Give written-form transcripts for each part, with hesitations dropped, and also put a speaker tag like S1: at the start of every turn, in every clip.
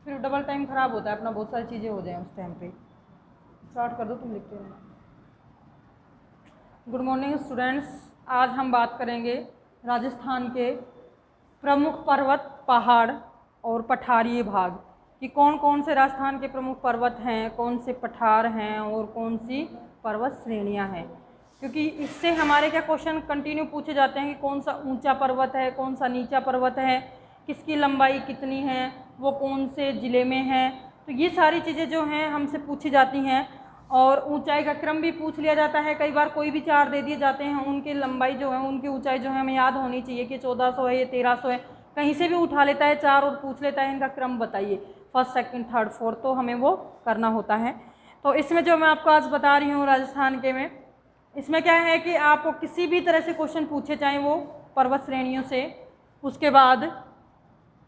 S1: फिर double time ख़राब होता है अपना, बहुत सारी चीज़ें हो जाएं उस टाइम पे। स्टार्ट कर दो, तुम लिखते रहना। गुड मॉर्निंग स्टूडेंट्स, आज हम बात करेंगे राजस्थान के प्रमुख पर्वत, पहाड़ और पठारीय भाग कि कौन कौन से राजस्थान के प्रमुख पर्वत हैं, कौन से पठार हैं और कौन सी पर्वत श्रेणियां हैं। क्योंकि इससे हमारे क्या क्वेश्चन कंटिन्यू पूछे जाते हैं कि कौन सा ऊंचा पर्वत है, कौन सा नीचा पर्वत है, किसकी लंबाई कितनी है, वो कौन से ज़िले में है। तो ये सारी चीज़ें जो हैं हमसे पूछी जाती हैं। और ऊंचाई का क्रम भी पूछ लिया जाता है। कई बार कोई भी चार दे दिए जाते हैं, उनकी लंबाई जो है, उनकी ऊंचाई जो है हमें याद होनी चाहिए कि 1400 है, ये 1300 है। कहीं से भी उठा लेता है चार और पूछ लेता है इनका क्रम बताइए, फर्स्ट सेकंड थर्ड फोर्थ, तो हमें वो करना होता है। तो इसमें जो मैं आपको आज बता रही हूँ राजस्थान के में, इसमें क्या है कि आपको किसी भी तरह से क्वेश्चन पूछे, चाहे वो पर्वत श्रेणियों से, उसके बाद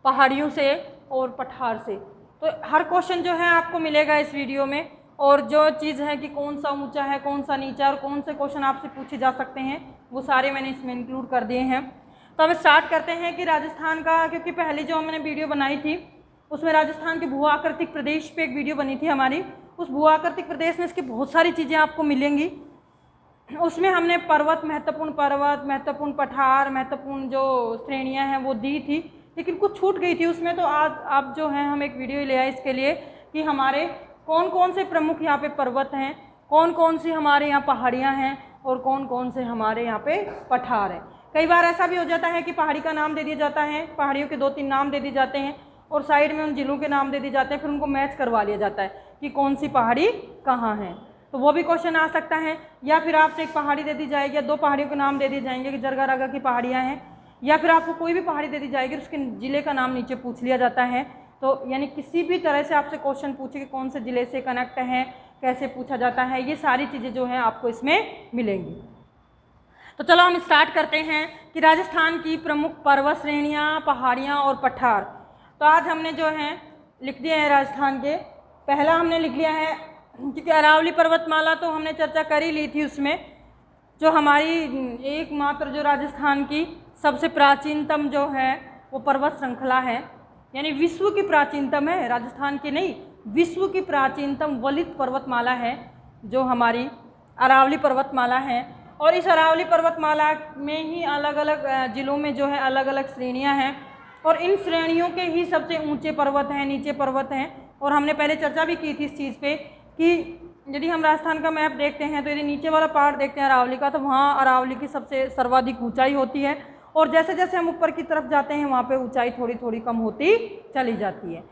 S1: पहाड़ियों से और पठार से, तो हर क्वेश्चन जो है आपको मिलेगा इस वीडियो में। और जो चीज़ है कि कौन सा ऊंचा है, कौन सा नीचा और कौन से क्वेश्चन आपसे पूछे जा सकते हैं, वो सारे मैंने इसमें इंक्लूड कर दिए हैं। तो हम स्टार्ट करते हैं कि राजस्थान का, क्योंकि पहले जो हमने वीडियो बनाई थी उसमें राजस्थान के भू आकृतिक प्रदेश पे एक वीडियो बनी थी हमारी। उस भू आकृतिक प्रदेश में इसकी बहुत सारी चीज़ें आपको मिलेंगी। उसमें हमने पर्वत, महत्वपूर्ण पठार, महत्वपूर्ण जो श्रेणियाँ हैं वो दी थी, लेकिन कुछ छूट गई थी उसमें। तो आज आप जो हैं हम एक वीडियो ले आए इसके लिए कि हमारे कौन कौन से प्रमुख यहाँ पे पर्वत हैं, कौन कौन सी हमारे यहाँ पहाड़ियाँ हैं और कौन कौन से हमारे यहाँ पे पठार हैं। कई बार ऐसा भी हो जाता है कि पहाड़ी का नाम दे दिया जाता है, पहाड़ियों के 2-3 नाम दे दिए जाते हैं और साइड में उन जिलों के नाम दे दिए जाते हैं, फिर उनको मैच करवा लिया जाता है कि कौन सी पहाड़ी कहाँ है। तो वो भी क्वेश्चन आ सकता है। या फिर आपसे एक पहाड़ी दे दी जाएगी या 2 पहाड़ियों के नाम दे दिए जाएंगे कि जरगा रगा की पहाड़ियाँ हैं, या फिर आपको कोई भी पहाड़ी दे दी जाएगी, उसके ज़िले का नाम नीचे पूछ लिया जाता है। तो यानी किसी भी तरह से आपसे क्वेश्चन पूछे कि कौन से ज़िले से कनेक्ट है, कैसे पूछा जाता है, ये सारी चीज़ें जो हैं आपको इसमें मिलेंगी। तो चलो हम स्टार्ट करते हैं कि राजस्थान की प्रमुख पर्वत श्रेणियाँ, पहाड़ियाँ और पठार। तो आज हमने जो है लिख दिया है राजस्थान के, पहला हमने लिख लिया है क्योंकि अरावली पर्वतमाला तो हमने चर्चा कर ही ली थी उसमें, जो हमारी एकमात्र जो राजस्थान की सबसे प्राचीनतम जो है वो पर्वत श्रृंखला है, यानी विश्व की प्राचीनतम है, राजस्थान की नहीं, विश्व की प्राचीनतम वलित पर्वतमाला है जो हमारी अरावली पर्वतमाला है। और इस अरावली पर्वतमाला में ही अलग अलग ज़िलों में जो है अलग अलग श्रेणियां हैं और इन श्रेणियों के ही सबसे ऊंचे पर्वत हैं, नीचे पर्वत हैं। और हमने पहले चर्चा भी की थी इस चीज़ पे कि यदि हम राजस्थान का मैप देखते हैं तो यदि नीचे वाला पार्ट देखते हैं अरावली का, तो वहाँ अरावली की सबसे सर्वाधिक ऊंचाई होती है और जैसे जैसे हम ऊपर की तरफ जाते हैं वहाँ पे ऊंचाई थोड़ी थोड़ी कम होती चली जाती है।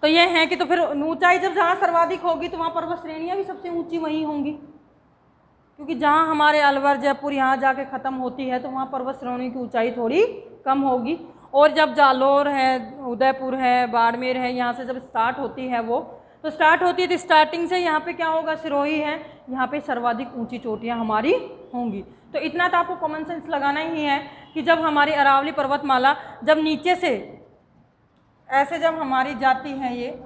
S1: तो ये है कि तो फिर ऊंचाई जब जहाँ सर्वाधिक होगी तो वहाँ पर्वत श्रेणियाँ भी सबसे ऊंची वहीं होंगी, क्योंकि जहाँ हमारे अलवर, जयपुर यहाँ जाके ख़त्म होती है तो वहाँ पर्वत श्रेणी की ऊंचाई थोड़ी कम होगी। और जब जालोर है, उदयपुर है, बाड़मेर है, यहाँ से जब स्टार्ट होती है वो, तो स्टार्ट होती है तो स्टार्टिंग से यहाँ पे क्या होगा, सिरोही है, यहाँ पे सर्वाधिक ऊंची चोटियाँ हमारी होंगी। तो इतना तो आपको कॉमन सेंस लगाना ही है कि जब हमारी अरावली पर्वतमाला जब नीचे से ऐसे जब हमारी जाती है, ये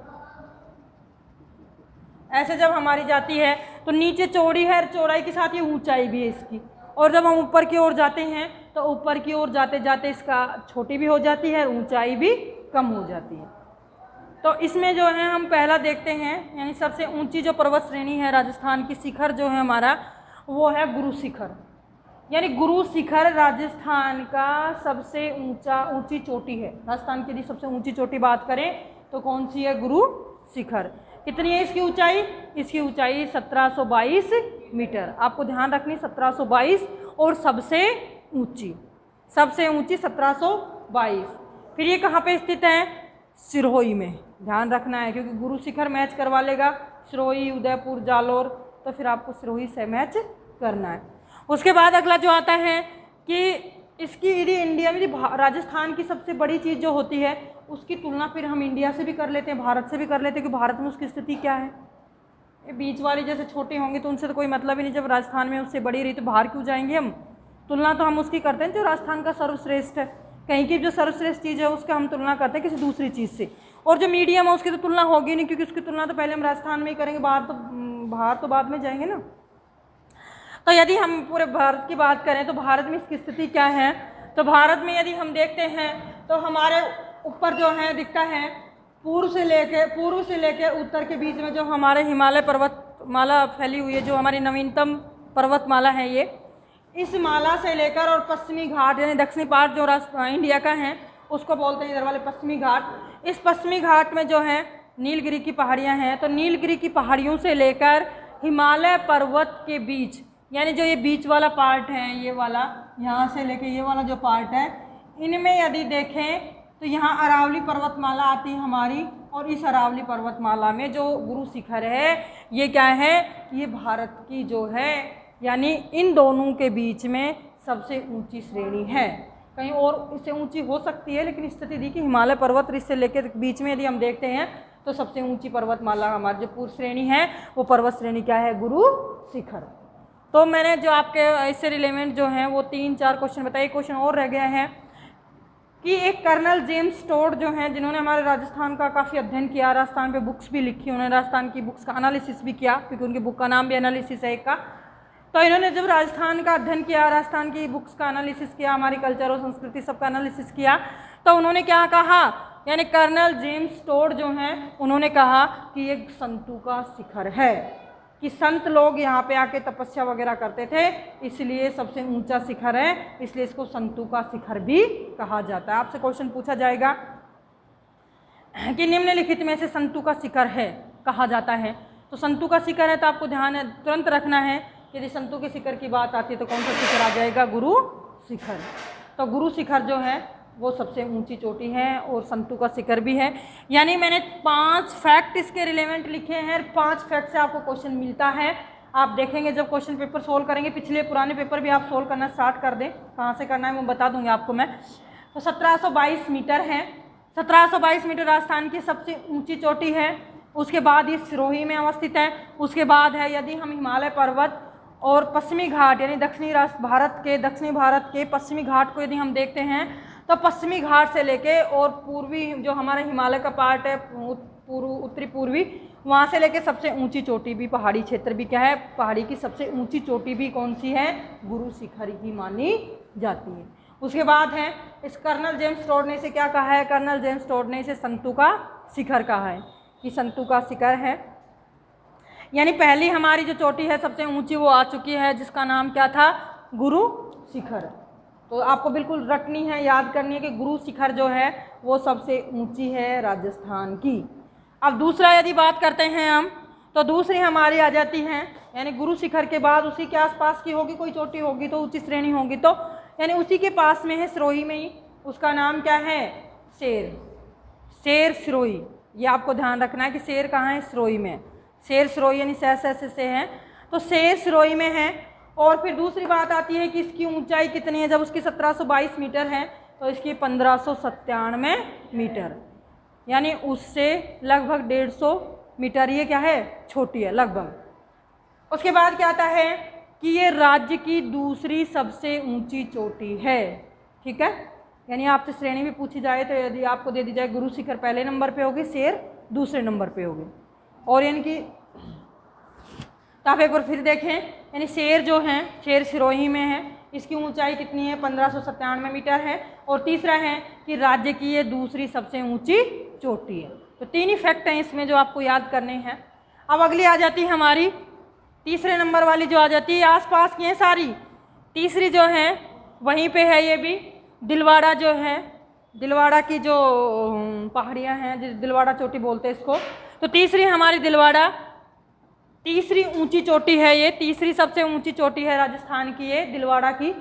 S1: ऐसे जब हमारी जाती है तो नीचे चौड़ी है, चौड़ाई के साथ ये ऊंचाई भी है इसकी। और जब हम ऊपर की ओर जाते हैं तो ऊपर की ओर जाते जाते इसका छोटी भी हो जाती है, ऊंचाई भी कम हो जाती है। तो इसमें जो है हम पहला देखते हैं, यानी सबसे ऊंची जो पर्वत श्रेणी है राजस्थान की, शिखर जो है हमारा वो है गुरु शिखर। यानी गुरु शिखर राजस्थान का सबसे ऊंची चोटी है। राजस्थान की यदि सबसे ऊंची चोटी बात करें तो कौन सी है, गुरु शिखर। कितनी है इसकी ऊंचाई, इसकी ऊंचाई 1722 मीटर। आपको ध्यान रखनी 1722 और सबसे ऊंची 1722। फिर ये कहाँ पे स्थित है, सिरोही में, ध्यान रखना है क्योंकि गुरु शिखर मैच करवा लेगा सिरोही, उदयपुर, जालोर, तो फिर आपको सिरोही से मैच करना है। उसके बाद अगला जो आता है कि इसकी यदि इंडिया में राजस्थान की सबसे बड़ी चीज़ जो होती है उसकी तुलना फिर हम इंडिया से भी कर लेते हैं, भारत से भी कर लेते हैं कि भारत में उसकी स्थिति क्या है। ये बीच वाली जैसे छोटे होंगे तो उनसे तो कोई मतलब ही नहीं, जब राजस्थान में उससे बड़ी रही तो बाहर क्यों जाएंगे हम। तुलना तो हम उसकी करते हैं जो राजस्थान का सर्वश्रेष्ठ है, कहीं की जो सर्वश्रेष्ठ चीज़ है उसका हम तुलना करते हैं किसी दूसरी चीज़ से। और जो मीडियम है उसकी तो तुलना होगी नहीं, क्योंकि उसकी तुलना तो पहले हम राजस्थान में ही करेंगे, बाहर तो बाद में जाएंगे ना। तो यदि हम पूरे भारत की बात करें तो भारत में इसकी स्थिति क्या है, तो भारत में यदि हम देखते हैं तो हमारे ऊपर जो है दिखता है पूर्व से लेके उत्तर के बीच में जो हमारे हिमालय पर्वतमाला फैली हुई है, जो हमारी नवीनतम पर्वतमाला है ये, इस माला से लेकर और पश्चिमी घाट यानी दक्षिणी पार्ट जो इंडिया का है उसको बोलते हैं इधर वाले पश्चिमी घाट। इस पश्चिमी घाट में जो है नीलगिरी की पहाड़ियाँ हैं, तो नीलगिरी की पहाड़ियों से लेकर हिमालय पर्वत के बीच, यानी जो ये बीच वाला पार्ट है, ये वाला यहाँ से लेके ये वाला जो पार्ट है, इनमें यदि देखें तो यहाँ अरावली पर्वतमाला आती है हमारी, और इस अरावली पर्वतमाला में जो गुरु शिखर है ये क्या है, ये भारत की जो है यानी इन दोनों के बीच में सबसे ऊंची श्रेणी है। कहीं और इससे ऊंची हो सकती है, लेकिन स्थिति दी कि हिमालय पर्वत इससे लेकर बीच में यदि हम देखते हैं तो सबसे ऊंची पर्वतमाला हमारी जो पूर्व श्रेणी है वो पर्वत श्रेणी क्या है, गुरु शिखर। तो मैंने जो आपके इससे रिलेवेंट जो हैं वो 3-4 क्वेश्चन बताए। क्वेश्चन और रह गया है कि एक कर्नल जेम्स टोड जो हैं, जिन्होंने हमारे राजस्थान का काफ़ी अध्ययन किया, राजस्थान पे बुक्स भी लिखी, उन्होंने राजस्थान की बुक्स का एनालिसिस भी किया, क्योंकि उनकी बुक का नाम भी एनालिसिस है एक का। तो इन्होंने जब राजस्थान का अध्ययन किया, राजस्थान की बुक्स का एनालिसिस किया, हमारी कल्चर और संस्कृति सबका एनालिसिस किया, तो उन्होंने क्या कहा, यानी कर्नल जेम्स टोड जो हैं उन्होंने कहा कि ये संतों का शिखर है, कि संत लोग यहाँ पे आके तपस्या वगैरह करते थे, इसलिए सबसे ऊंचा शिखर है, इसलिए इसको संतों का शिखर भी कहा जाता है। आपसे क्वेश्चन पूछा जाएगा कि निम्नलिखित में से संतों का शिखर है कहा जाता है, तो संतों का शिखर है तो आपको ध्यान तुरंत रखना है, यदि संतों के शिखर की बात आती है तो कौन सा शिखर आ जाएगा, गुरु शिखर। तो गुरु शिखर जो है वो सबसे ऊंची चोटी है और संतों का शिखर भी है। यानी मैंने 5 फैक्ट इसके रिलेवेंट लिखे हैं, 5 फैक्ट से आपको क्वेश्चन मिलता है। आप देखेंगे जब क्वेश्चन पेपर सोल्व करेंगे, पिछले पुराने पेपर भी आप सोल्व करना स्टार्ट कर दें, कहाँ से करना है वो बता दूंगी आपको मैं। तो 1722 मीटर है, 1722 मीटर राजस्थान की सबसे ऊँची चोटी है। उसके बाद ये सिरोही में अवस्थित है। उसके बाद है यदि हम हिमालय पर्वत और पश्चिमी घाट यानी दक्षिणी भारत के पश्चिमी घाट को यदि हम देखते हैं तो पश्चिमी घाट से लेके और पूर्वी जो हमारे हिमालय का पार्ट है उत्तरी पूर्वी, वहाँ से लेके सबसे ऊंची चोटी भी, पहाड़ी क्षेत्र भी क्या है, पहाड़ी की सबसे ऊंची चोटी भी कौन सी है, गुरु शिखर ही मानी जाती है। उसके बाद है इस कर्नल जेम्स टोड ने इसे क्या कहा है, कर्नल जेम्स टोड ने इसे संतों का शिखर कहा है, कि संतों का शिखर है। यानी पहली हमारी जो चोटी है सबसे ऊंची वो आ चुकी है, जिसका नाम क्या था, गुरु शिखर। तो आपको बिल्कुल रटनी है, याद करनी है कि गुरु शिखर जो है वो सबसे ऊंची है राजस्थान की। अब दूसरा यदि बात करते हैं हम, तो दूसरी हमारी आ जाती है, यानी गुरु शिखर के बाद उसी के आसपास की होगी कोई चोटी होगी तो ऊंची श्रेणी होगी, तो यानी उसी के पास में है सिरोही में ही, उसका नाम क्या है, शेर सिरोही। ये आपको ध्यान रखना है कि शेर कहाँ है, सिरोही में। शेर सिरोही यानी से है, तो शेर सिरोही में है। और फिर दूसरी बात आती है कि इसकी ऊंचाई कितनी है, जब उसकी 1722 मीटर है तो इसकी 1597 मीटर, यानी उससे लगभग 150 मीटर ये क्या है, छोटी है लगभग। उसके बाद क्या आता है कि ये राज्य की दूसरी सबसे ऊंची चोटी है, ठीक है। यानी आपसे श्रेणी भी पूछी जाए तो यदि आपको दे दी जाए गुरु शिखर पहले नंबर पे होगी, शेर दूसरे नंबर पे होगी, और यानी कि तो आप एक बार फिर देखें, यानी शेर जो है, शेर सिरोही में है, इसकी ऊंचाई कितनी है, 1597 मीटर है। और तीसरा है कि राज्य की ये दूसरी सबसे ऊंची चोटी है। तो 3 ही फैक्ट हैं इसमें जो आपको याद करने हैं। अब अगली आ जाती है हमारी तीसरे नंबर वाली जो आ जाती है, आसपास की हैं सारी। तीसरी जो है वहीं पे है ये भी, दिलवाड़ा जो है, दिलवाड़ा की जो पहाड़ियाँ हैं, दिलवाड़ा चोटी बोलते हैं इसको। तो तीसरी हमारी दिलवाड़ा, तीसरी ऊंची चोटी है ये, तीसरी सबसे ऊंची चोटी है राजस्थान की ये दिलवाड़ा की,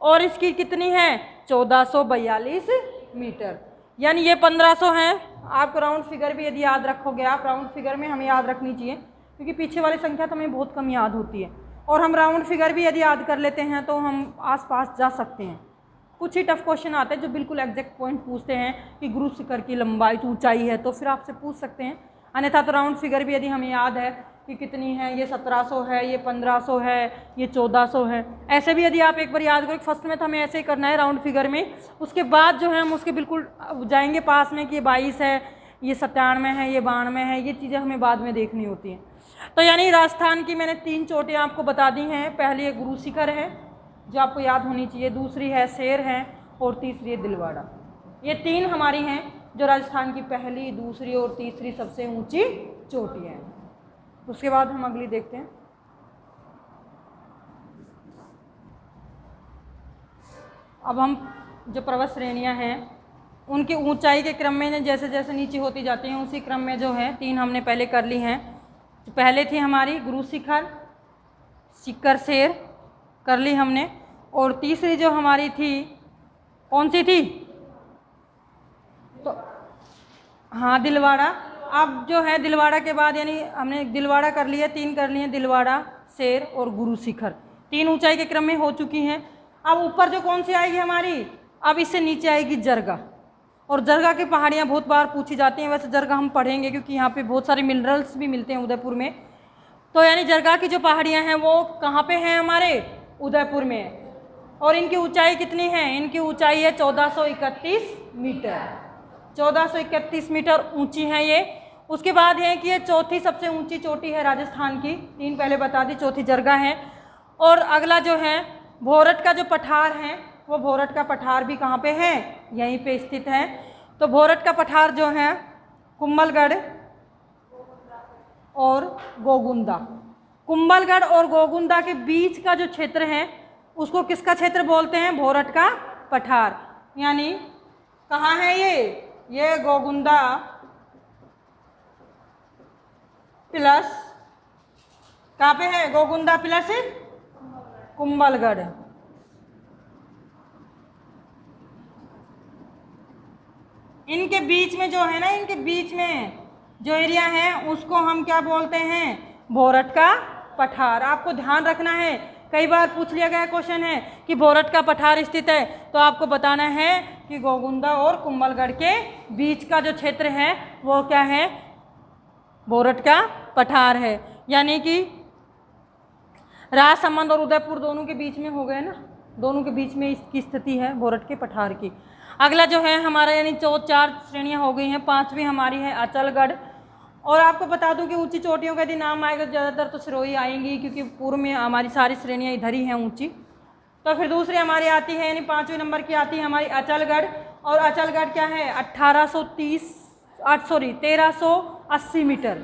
S1: और इसकी कितनी है, 1442 मीटर, यानी ये 1500 है। आपको राउंड फिगर भी यदि याद रखोगे आप, राउंड फिगर में हमें याद रखनी चाहिए, क्योंकि पीछे वाली संख्या तो हमें बहुत कम याद होती है, और हम राउंड फिगर भी यदि याद कर लेते हैं तो हम आसपास जा सकते हैं। कुछ ही टफ क्वेश्चन आते हैं जो बिल्कुल एग्जैक्ट पॉइंट पूछते हैं कि गुरु शिखर की लंबाई ऊंचाई है, तो फिर आपसे पूछ सकते हैं, अन्यथा तो राउंड फिगर भी यदि हमें याद है कि कितनी है, ये 1700 है, ये 1500 है, ये 1400 है, ऐसे भी यदि आप एक बार याद करो। फर्स्ट में तो हमें ऐसे ही करना है राउंड फिगर में, उसके बाद जो है हम उसके बिल्कुल जाएंगे पास में कि ये 22 है, ये 97 है, ये 92 है, ये चीज़ें हमें बाद में देखनी होती हैं। तो यानी राजस्थान की मैंने 3 चोटियाँ आपको बता दी हैं। पहली एक गुरु शिखर है जो आपको याद होनी चाहिए, दूसरी है शेर है, और तीसरी है दिलवाड़ा। ये 3 हमारी हैं जो राजस्थान की पहली, दूसरी और तीसरी सबसे ऊंची चोटी है। उसके बाद हम अगली देखते हैं। अब हम जो पर्वत श्रेणियां हैं उनकी ऊंचाई के क्रम में जैसे जैसे नीचे होती जाती हैं उसी क्रम में जो है 3 हमने पहले कर ली हैं। तो पहले थी हमारी गुरु शिखर, शिखर शेर कर ली हमने, और तीसरी जो हमारी थी कौन सी थी? तो हाँ, दिलवाड़ा। अब जो है दिलवाड़ा के बाद यानी हमने दिलवाड़ा कर लिया, 3 कर लिए, दिलवाड़ा, शेर और गुरु शिखर, 3 ऊंचाई के क्रम में हो चुकी हैं। अब ऊपर जो कौन सी आएगी हमारी? अब इससे नीचे आएगी जरगा, और जरगा की पहाड़ियाँ बहुत बार पूछी जाती हैं। वैसे जरगा हम पढ़ेंगे क्योंकि यहाँ पे बहुत सारे मिनरल्स भी मिलते हैं उदयपुर में। तो यानी जरगा की जो पहाड़ियाँ हैं वो कहाँ पे हैं? हमारे उदयपुर में। और इनकी ऊंचाई कितनी है? इनकी ऊंचाई है 1431 मीटर, 1431 मीटर ऊंची है ये। उसके बाद है कि ये चौथी सबसे ऊंची चोटी है राजस्थान की, 3 पहले बता दी, चौथी जरगा है। और अगला जो है भोरट का जो पठार है, वो भोरट का पठार भी कहाँ पे है? यहीं पे स्थित है। तो भोरट का पठार जो है कुंभलगढ़ और गोगुंदा, कुंभलगढ़ और गोगुंदा के बीच का जो क्षेत्र है उसको किसका क्षेत्र बोलते हैं? भोरट का पठार। यानी कहाँ है ये गोगुंदा प्लस, कहाँ पे है? गोगुंदा प्लस कुंभलगढ़। इनके बीच में जो है ना, इनके बीच में जो एरिया है उसको हम क्या बोलते हैं? भोरट का पठार। आपको ध्यान रखना है, कई बार पूछ लिया गया क्वेश्चन है कि भोरट का पठार स्थित है, तो आपको बताना है कि गोगुंदा और कुंभलगढ़ के बीच का जो क्षेत्र है वो क्या है? भोरट का पठार है। यानी कि राजसमंद और उदयपुर दोनों के बीच में हो गए ना, दोनों के बीच में इसकी स्थिति है भोरट के पठार की। अगला जो है हमारा यानी 4 श्रेणियां हो गई हैं, 5वीं हमारी है अचलगढ़। और आपको बता दूं कि ऊंची चोटियों का यदि नाम आएगा ज़्यादातर तो सिरोही आएंगी, क्योंकि पूर्व में हमारी सारी श्रेणियां इधर ही हैं ऊंची। तो फिर दूसरी हमारी आती है यानी 5वें नंबर की आती है हमारी अचलगढ़। और अचलगढ़ क्या है? 1380 मीटर,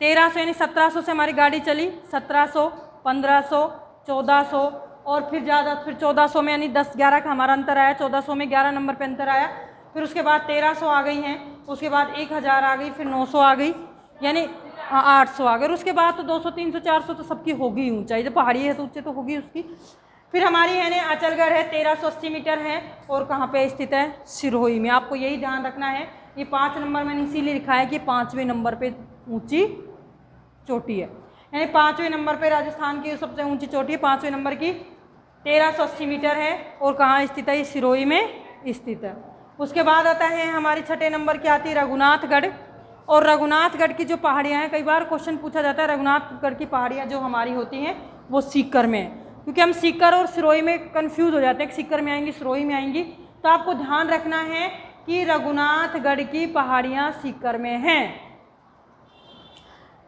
S1: 1300 यानी 1700 से हमारी गाड़ी चली, 1700, 1500, 1400 और फिर ज़्यादा, फिर 1400 में यानी 10-11 का हमारा अंतर आया, 1400 में 11 नंबर पे अंतर आया। फिर उसके बाद 1300 आ गई हैं, उसके बाद 1000 आ गई, फिर 900 आ गई, यानी 800 आ गई। और उसके बाद तो 200, 300, 400 तो सबकी होगी ऊंचाई, जब पहाड़ी है तो ऊंचे तो होगी उसकी। फिर हमारी है ना अचलगढ़ है 1380 मीटर है, और कहाँ पे स्थित है? सिरोही में। आपको यही ध्यान रखना है, ये 5 नंबर मैंने इसीलिए लिखा है कि 5वें नंबर पे ऊंची चोटी है, यानी 5वें नंबर पे राजस्थान की सबसे ऊंची चोटी है, 5वें नंबर की 1380 मीटर है, और कहाँ स्थित है? ये सिरोही में स्थित है। उसके बाद आता है हमारी 6ठे नंबर की आती है रघुनाथगढ़। और रघुनाथगढ़ की जो पहाड़ियाँ हैं, कई बार क्वेश्चन पूछा जाता है, रघुनाथगढ़ की पहाड़ियाँ जो हमारी होती हैं वो सीकर में है, क्योंकि हम सीकर और सिरोही में कंफ्यूज हो जाते हैं कि सीकर में आएंगी सिरोही में आएंगी। तो आपको ध्यान रखना है कि रघुनाथगढ़ की पहाड़ियाँ सीकर में हैं,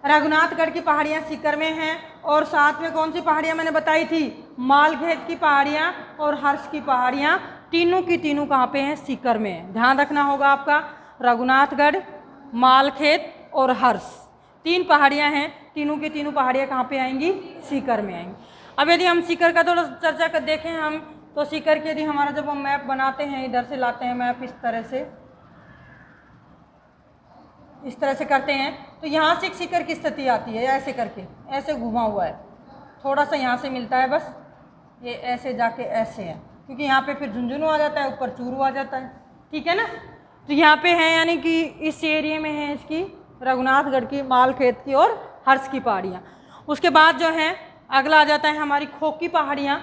S1: रघुनाथगढ़ की पहाड़ियाँ सीकर में हैं। और साथ में कौन सी पहाड़ियाँ मैंने बताई थी? मालखेत की पहाड़ियाँ और हर्ष की पहाड़ियाँ, तीनों की तीनों कहाँ पे हैं? सीकर में। ध्यान रखना होगा आपका, रघुनाथगढ़, मालखेत और हर्ष, 3 पहाड़ियाँ हैं, तीनों की तीनों पहाड़ियाँ कहाँ पे आएंगी? सीकर में आएंगी। अब यदि हम सीकर का थोड़ा चर्चा कर देखें हम, तो सीकर के यदि हमारा जब हम मैप बनाते हैं, इधर से लाते हैं मैप, इस तरह से करते हैं, तो यहाँ से सीकर की स्थिति आती है, ऐसे करके, ऐसे घुमा हुआ है, थोड़ा सा यहाँ से मिलता है बस, ये ऐसे जाके ऐसे है, क्योंकि यहाँ पे फिर झुंझुनू आ जाता है, ऊपर चूरू आ जाता है, ठीक है ना। तो यहाँ पे है यानी कि इस एरिया में है इसकी रघुनाथगढ़ की, मालखेत की और हर्ष की पहाड़ियाँ। उसके बाद जो है अगला आ जाता है हमारी खोकी पहाड़ियाँ,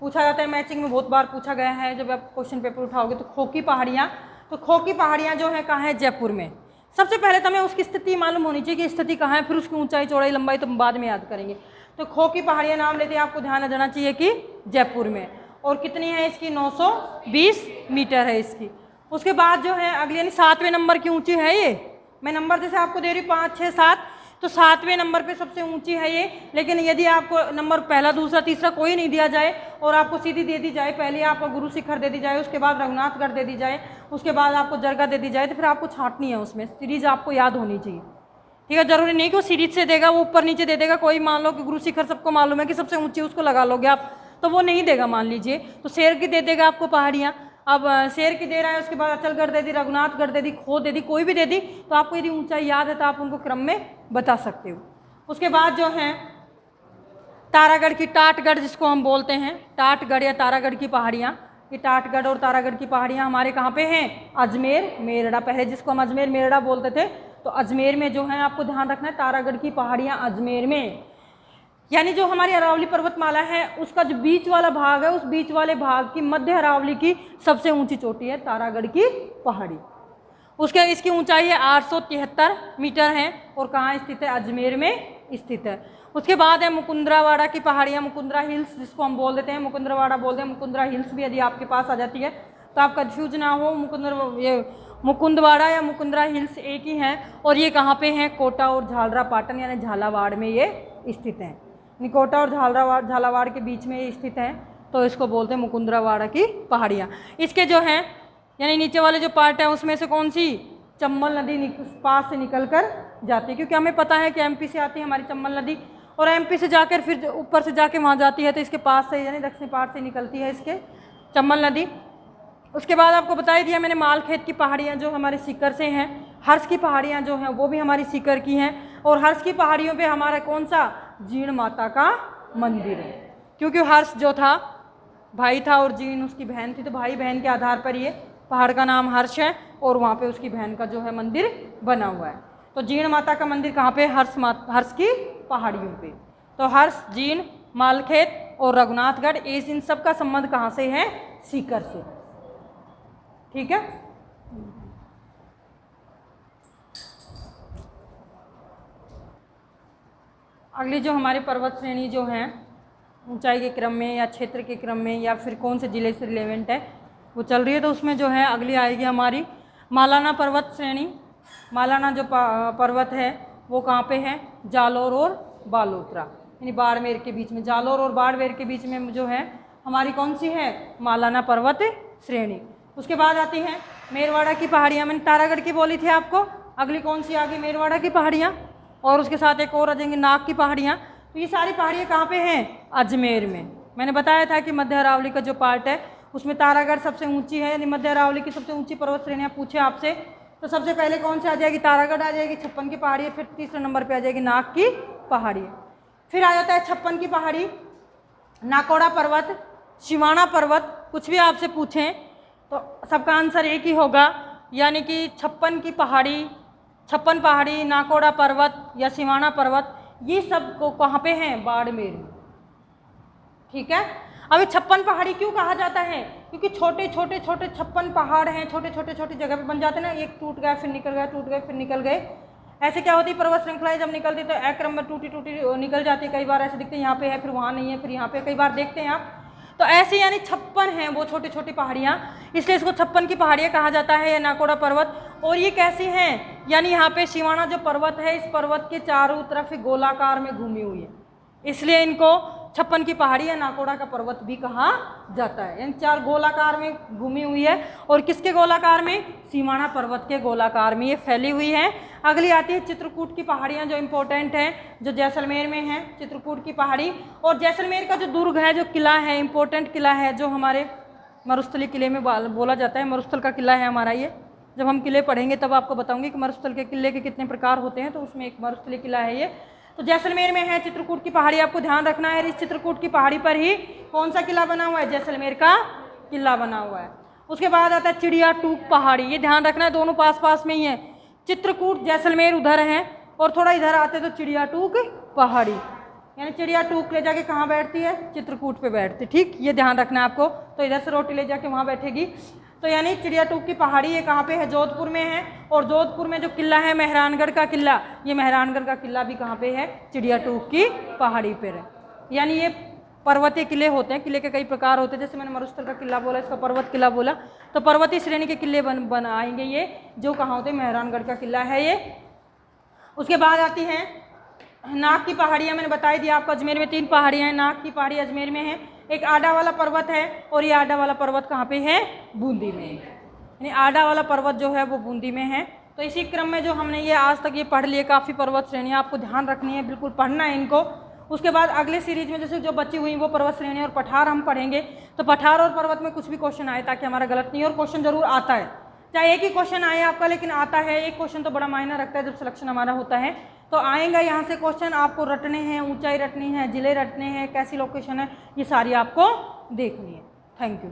S1: पूछा जाता है मैचिंग में, बहुत बार पूछा गया है, जब आप क्वेश्चन पेपर उठाओगे तो खोकी पहाड़ियाँ। तो खोकी पहाड़ियाँ जो है कहाँ है? जयपुर में। सबसे पहले तो हमें उसकी स्थिति मालूम होनी चाहिए कि स्थिति कहाँ है, फिर उसकी ऊंचाई, चौड़ाई, लंबाई तो हम बाद में याद करेंगे। तो खोकी पहाड़ियाँ नाम लेते हैं, आपको ध्यान देना चाहिए कि जयपुर में। और कितनी है इसकी? 920 मीटर है इसकी। उसके बाद जो है अगली यानी 7वें नंबर की ऊंची है ये, मैं नंबर जैसे आपको दे रही हूँ 5, 6, 7, तो 7वें नंबर पे सबसे ऊंची है ये। लेकिन यदि आपको नंबर पहला दूसरा तीसरा कोई नहीं दिया जाए और आपको सीधी दे दी जाए, पहले आपको गुरु शिखर दे दी जाए, उसके बाद रघुनाथगढ़ दे दी जाए, उसके बाद आपको जरगा दे दी जाए, तो फिर आपको छांटनी है, उसमें सीरीज आपको याद होनी चाहिए। ठीक है, जरूरी नहीं कि वो सीरीज से देगा, वो ऊपर नीचे दे देगा। कोई मान लो कि गुरु शिखर सबको मालूम है कि सबसे ऊंची, उसको लगा लोगे आप, तो वो नहीं देगा मान लीजिए। तो शेर की दे देगा आपको पहाड़ियाँ। अब शेर की दे रहा है, उसके बाद अचलगढ़ दे दी, रघुनाथगढ़ दे दी, खोद दे दी, कोई भी दे दी, तो आपको यदि ऊंचाई याद है तो आप उनको क्रम में बता सकते हो। उसके बाद जो है तारागढ़ की टाटगढ़ जिसको हम बोलते हैं, टाटगढ़ या तारागढ़ की पहाड़ियाँ। ये टाटगढ़ और तारागढ़ की पहाड़ियाँ हमारे कहाँ पे हैं? अजमेर मेरठा। पहले जिसको हम अजमेर मेरठा बोलते थे, तो अजमेर में जो है आपको ध्यान रखना है, तारागढ़ की पहाड़ियाँ अजमेर में। यानी जो हमारी अरावली पर्वतमाला है उसका जो बीच वाला भाग है, उस बीच वाले भाग की मध्य अरावली की सबसे ऊंची चोटी है तारागढ़ की पहाड़ी। उसके इसकी ऊंचाई है 873 मीटर है और कहाँ स्थित है? अजमेर में स्थित है। उसके बाद है मुकुंदरावाड़ा की पहाड़ियाँ, मुकुंदरा हिल्स जिसको हम बोल देते हैं, मुकुंदरावाड़ा बोलते हैं, मुकुंदरा हिल्स भी यदि आपके पास आ जाती है तो आप कंफ्यूज ना हो, मुकुंदवाड़ा या मुकुंदरा हिल्स एक ही हैं। और ये कहाँ पे हैं? कोटा और झालरा पाटन यानी झालावाड़ में ये स्थित हैं। कोटा और झालावाड़ के बीच में ये स्थित है, तो इसको बोलते हैं मुकुंदरावाड़ा की पहाड़ियाँ। इसके जो हैं यानी नीचे वाले जो पार्ट है उसमें से कौन सी? चंबल नदी पास से निकल कर जाती है, क्योंकि हमें पता है कि एमपी से आती है हमारी चंबल नदी और एमपी से जाकर फिर ऊपर से जाके वहाँ जाती है, तो इसके पास से यानी दक्षिण पार्ट से निकलती है इसके चंबल नदी। उसके बाद आपको बता दिया मैंने मालखेत की पहाड़ियाँ जो हमारे सीकर से हैं। हर्ष की पहाड़ियाँ जो हैं वो भी हमारी सीकर की हैं। और हर्ष की पहाड़ियों पे हमारा कौन सा? जीण माता का मंदिर है, क्योंकि हर्ष जो था भाई था और जीण उसकी बहन थी, तो भाई बहन के आधार पर ये पहाड़ का नाम हर्ष है और वहाँ पे उसकी बहन का जो है मंदिर बना हुआ है। तो जीण माता का मंदिर कहाँ पे? हर्ष की पहाड़ियों पे। तो हर्ष, जीण, मालखेत और रघुनाथगढ़, इन सब का संबंध कहाँ से है? सीकर से। ठीक है। अगली जो हमारी पर्वत श्रेणी जो है ऊंचाई के क्रम में या क्षेत्र के क्रम में या फिर कौन से जिले से रिलेवेंट है वो चल रही है, तो उसमें जो है अगली आएगी हमारी मालाना पर्वत श्रेणी। मालाना जो पर्वत है वो कहाँ पे है? जालोर और बालोतरा यानी बाड़मेर के बीच में। जालोर और बाड़मेर के बीच में जो है हमारी कौन सी है? मालाना पर्वत श्रेणी। उसके बाद आती है मेरवाड़ा की पहाड़ियाँ। मैंने तारागढ़ की बोली थी आपको, अगली कौन सी आ गई? मेरवाड़ा की पहाड़ियाँ। और उसके साथ एक और आ जाएंगी नाग की पहाड़ियाँ। तो ये सारी पहाड़ियाँ कहाँ पे हैं? अजमेर में। मैंने बताया था कि मध्य अरावली का जो पार्ट है उसमें तारागढ़ सबसे ऊंची है, यानी मध्य अरावली की सबसे ऊंची पर्वत श्रेणियाँ पूछे आपसे तो सबसे पहले कौन सी आ जाएगी? तारागढ़ आ जाएगी, 56 की पहाड़ी है। फिर तीसरे नंबर पर आ जाएगी नाग की पहाड़ी है। फिर आ जाता है 56 की पहाड़ी, नाकोड़ा पर्वत, शिवाना पर्वत। कुछ भी आपसे पूछें तो सबका आंसर एक ही होगा, यानी कि 56 की पहाड़ी, 56 पहाड़ी, नाकोड़ा पर्वत या सिवाना पर्वत, ये सब को कहाँ पे हैं? बाड़मेर में। ठीक है। अब ये 56 पहाड़ी क्यों कहा जाता है? क्योंकि छोटे छोटे 56 पहाड़ हैं, छोटे छोटे जगह पे बन जाते हैं ना, एक टूट गया फिर निकल गया, टूट गए फिर निकल गए। ऐसे क्या होती है पर्वत श्रृंखलाएं जब निकलती तो एक क्रम में टूटी निकल जाती है। कई बार ऐसे दिखते हैं यहाँ पे है फिर वहाँ नहीं है, फिर यहाँ पे कई बार देखते हैं आप। तो ऐसे यानी 56 हैं वो छोटी छोटी पहाड़ियाँ, इसलिए इसको 56 की पहाड़ियाँ कहा जाता है, या नाकोड़ा पर्वत। और ये कैसी हैं? यानी यहाँ पे शिवाना जो पर्वत है इस पर्वत के चारों तरफ गोलाकार में घूमी हुई है, इसलिए इनको 56 की पहाड़ी या नाकोड़ा का पर्वत भी कहा जाता है। यानी चार गोलाकार में घूमी हुई है। और किसके गोलाकार में? सिवाना पर्वत के गोलाकार में ये फैली हुई है। अगली आती है चित्रकूट की पहाड़ियाँ जो इम्पोर्टेंट हैं, जो जैसलमेर में है चित्रकूट की पहाड़ी। और जैसलमेर का जो दुर्ग है, जो किला है, इम्पोर्टेंट किला है, जो हमारे मरुस्थली किले में बोला जाता है। मरुस्थल का किला है हमारा ये। जब हम किले पढ़ेंगे तब आपको बताऊंगी कि मरुस्थल के किले के कितने प्रकार होते हैं, तो उसमें एक मरुस्थली किला है ये। तो जैसलमेर में है चित्रकूट की पहाड़ी, आपको ध्यान रखना है। इस चित्रकूट की पहाड़ी पर ही कौन सा किला बना हुआ है? जैसलमेर का किला बना हुआ है। उसके बाद आता है चिड़िया टूक पहाड़ी, ये ध्यान रखना है, दोनों पास पास में ही है। चित्रकूट जैसलमेर उधर है और थोड़ा इधर आते तो चिड़िया टूक पहाड़ी, यानी चिड़िया टूक ले जाके कहाँ बैठती है? चित्रकूट पे बैठती। ठीक, ये ध्यान रखना है आपको। तो इधर से रोटी ले जाके वहाँ बैठेगी। तो यानी चिड़िया टूक की पहाड़ी ये कहाँ पे है? जोधपुर में है। और जोधपुर में जो किला है मेहरानगढ़ का किला, ये मेहरानगढ़ का किला भी कहाँ पे है? चिड़िया टूक की पहाड़ी पर है। यानी ये पर्वतीय किले होते हैं, किले के कई प्रकार होते हैं। जैसे मैंने मरुस्थल का किला बोला, इसका पर्वत किला बोला, तो पर्वतीय श्रेणी के किले बन आएंगे ये, जो कहाँ होते हैं? मेहरानगढ़ का किला है ये। उसके बाद आती है नाग की पहाड़ियाँ मैंने बताई दी आपको, अजमेर में 3 पहाड़ियाँ हैं। नाग की पहाड़ी अजमेर में है, एक आडा वाला पर्वत है, और ये आडा वाला पर्वत कहाँ पे है? बूंदी में। यानी आडा वाला पर्वत जो है वो बूंदी में है। तो इसी क्रम में जो हमने ये आज तक ये पढ़ लिए काफ़ी पर्वत श्रेणियाँ, आपको ध्यान रखनी है, बिल्कुल पढ़ना है इनको। उसके बाद अगले सीरीज में जैसे जो बची हुई वो पर्वत श्रेणी और पठार हम पढ़ेंगे। तो पठार और पर्वत में कुछ भी क्वेश्चन आए ताकि हमारा गलत नहीं हो, और क्वेश्चन जरूर आता है, चाहे एक ही क्वेश्चन आए आपका, लेकिन आता है। एक क्वेश्चन तो बड़ा मायना रखता है जब सिलेक्शन हमारा होता है। तो आएगा यहाँ से क्वेश्चन, आपको रटने हैं, ऊंचाई रटनी है, जिले रटने हैं, कैसी लोकेशन है, ये सारी आपको देखनी है। Thank you.